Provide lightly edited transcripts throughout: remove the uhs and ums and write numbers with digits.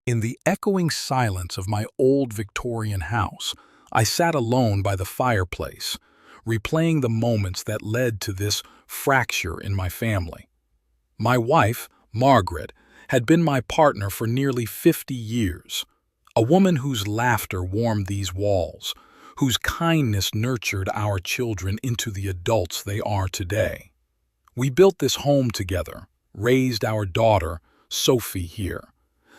In the echoing silence of my old Victorian house, I sat alone by the fireplace, replaying the moments that led to this fracture in my family. My wife, Margaret, had been my partner for nearly 50 years, a woman whose laughter warmed these walls, whose kindness nurtured our children into the adults they are today. We built this home together, raised our daughter, Sophie, here,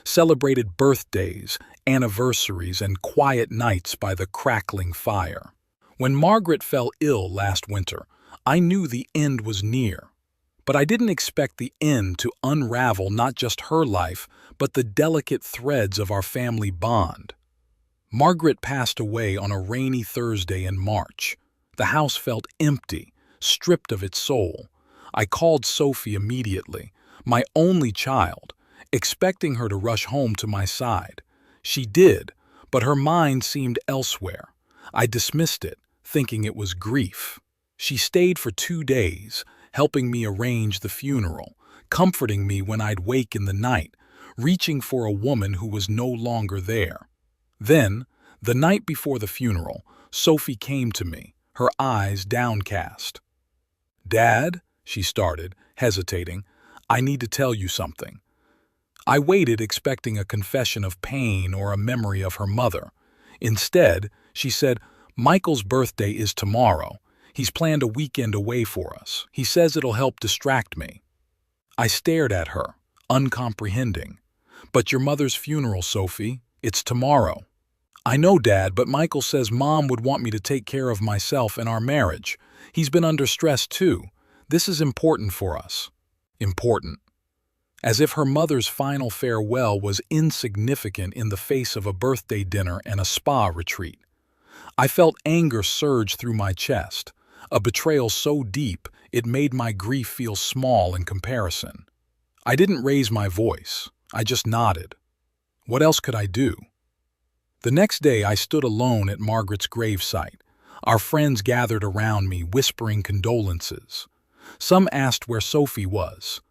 celebrated birthdays, anniversaries, and quiet nights by the crackling fire. When Margaret fell ill last winter, I knew the end was near. But I didn't expect the end to unravel not just her life, but the delicate threads of our family bond. Margaret passed away on a rainy Thursday in March. The house felt empty, stripped of its soul. I called Sophie immediately, my only child, expecting her to rush home to my side. She did, but her mind seemed elsewhere. I dismissed it, thinking it was grief. She stayed for 2 days, helping me arrange the funeral, comforting me when I'd wake in the night, reaching for a woman who was no longer there. Then, the night before the funeral, Sophie came to me, her eyes downcast. "Dad," she started, hesitating, "I need to tell you something." I waited, expecting a confession of pain or a memory of her mother. Instead, she said, "Michael's birthday is tomorrow. He's planned a weekend away for us. He says it'll help distract me." I stared at her, uncomprehending. "But your mother's funeral, Sophie, it's tomorrow." "I know, Dad, but Michael says Mom would want me to take care of myself and our marriage. He's been under stress too. This is important for us." Important. As if her mother's final farewell was insignificant in the face of a birthday dinner and a spa retreat. I felt anger surge through my chest, a betrayal so deep it made my grief feel small in comparison. I didn't raise my voice, I just nodded. What else could I do? The next day I stood alone at Margaret's gravesite. Our friends gathered around me, whispering condolences. Some asked where Sophie was.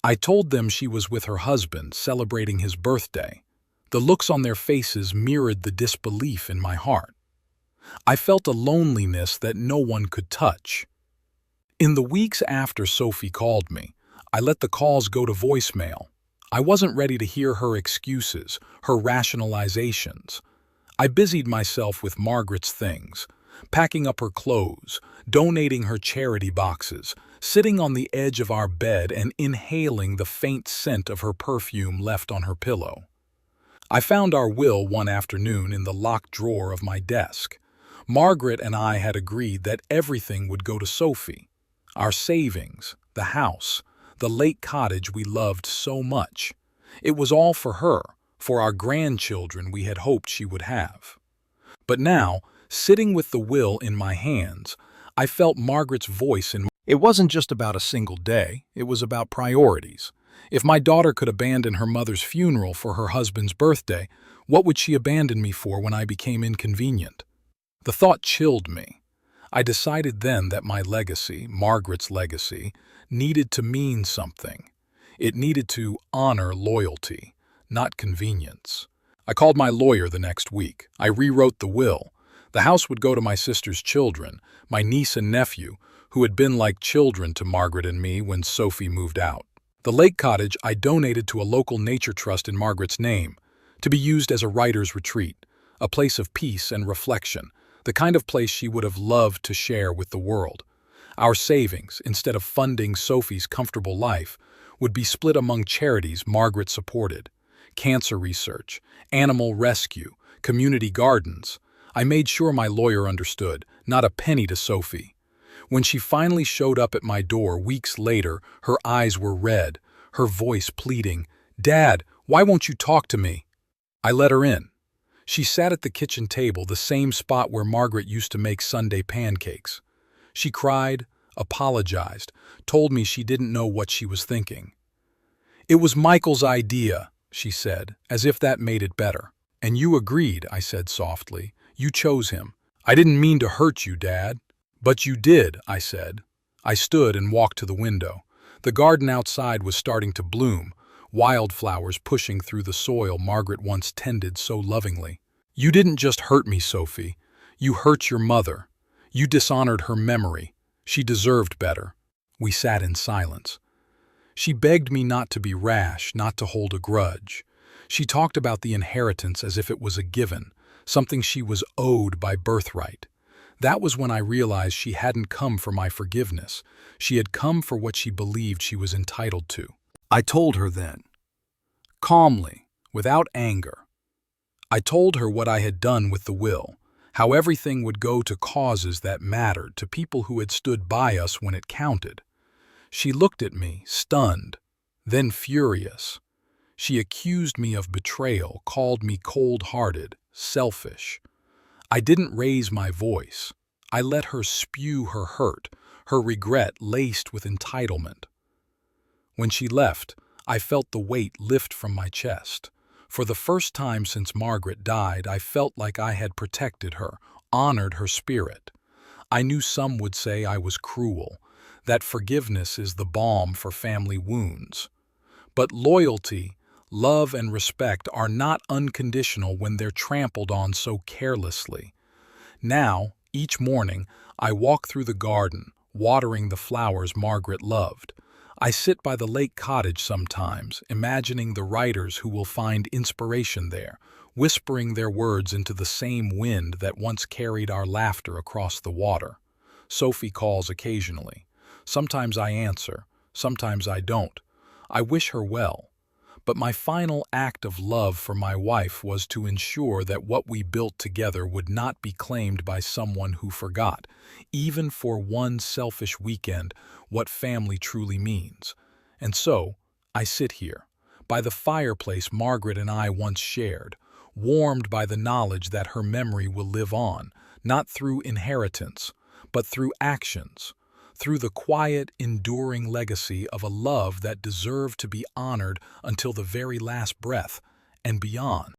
I told them she was with her husband, celebrating his birthday. The looks on their faces mirrored the disbelief in my heart. I felt a loneliness that no one could touch. In the weeks after Sophie called me, I let the calls go to voicemail. I wasn't ready to hear her excuses, her rationalizations. I busied myself with Margaret's things, packing up her clothes, donating her charity boxes, sitting on the edge of our bed and inhaling the faint scent of her perfume left on her pillow. I found our will one afternoon in the locked drawer of my desk. Margaret and I had agreed that everything would go to Sophie. Our savings, the house, the lake cottage we loved so much. It was all for her, for our grandchildren we had hoped she would have. But now, sitting with the will in my hands, I felt Margaret's voice in my... It wasn't just about a single day, it was about priorities. If my daughter could abandon her mother's funeral for her husband's birthday, what would she abandon me for when I became inconvenient? The thought chilled me. I decided then that my legacy, Margaret's legacy, needed to mean something. It needed to honor loyalty, not convenience. I called my lawyer the next week. I rewrote the will. The house would go to my sister's children, my niece and nephew, who had been like children to Margaret and me when Sophie moved out. The lake cottage I donated to a local nature trust in Margaret's name, to be used as a writer's retreat, a place of peace and reflection, the kind of place she would have loved to share with the world. Our savings, instead of funding Sophie's comfortable life, would be split among charities Margaret supported: cancer research, animal rescue, community gardens. I made sure my lawyer understood, not a penny to Sophie. When she finally showed up at my door weeks later, her eyes were red, her voice pleading, "Dad, why won't you talk to me?" I let her in. She sat at the kitchen table, the same spot where Margaret used to make Sunday pancakes. She cried, apologized, told me she didn't know what she was thinking. "It was Michael's idea," she said, as if that made it better. "And you agreed," I said softly. "You chose him. I didn't mean to hurt you, Dad." "But you did," I said. I stood and walked to the window. The garden outside was starting to bloom. wildflowers pushing through the soil Margaret once tended so lovingly. "You didn't just hurt me, Sophie. You hurt your mother. You dishonored her memory. She deserved better." We sat in silence. She begged me not to be rash, not to hold a grudge. She talked about the inheritance as if it was a given, something she was owed by birthright. That was when I realized she hadn't come for my forgiveness. She had come for what she believed she was entitled to. I told her then, calmly, without anger. I told her what I had done with the will, how everything would go to causes that mattered, to people who had stood by us when it counted. She looked at me, stunned, then furious. She accused me of betrayal, called me cold-hearted, selfish. I didn't raise my voice. I let her spew her hurt, her regret laced with entitlement. When she left, I felt the weight lift from my chest. For the first time since Margaret died, I felt like I had protected her, honored her spirit. I knew some would say I was cruel, that forgiveness is the balm for family wounds. But loyalty, love, and respect are not unconditional when they're trampled on so carelessly. Now, each morning, I walk through the garden, watering the flowers Margaret loved. I sit by the lake cottage sometimes, imagining the writers who will find inspiration there, whispering their words into the same wind that once carried our laughter across the water. Sophie calls occasionally. Sometimes I answer, sometimes I don't. I wish her well. But my final act of love for my wife was to ensure that what we built together would not be claimed by someone who forgot, even for one selfish weekend, what family truly means. And so, I sit here, by the fireplace Margaret and I once shared, warmed by the knowledge that her memory will live on, not through inheritance, but through actions, through the quiet, enduring legacy of a love that deserved to be honored until the very last breath and beyond.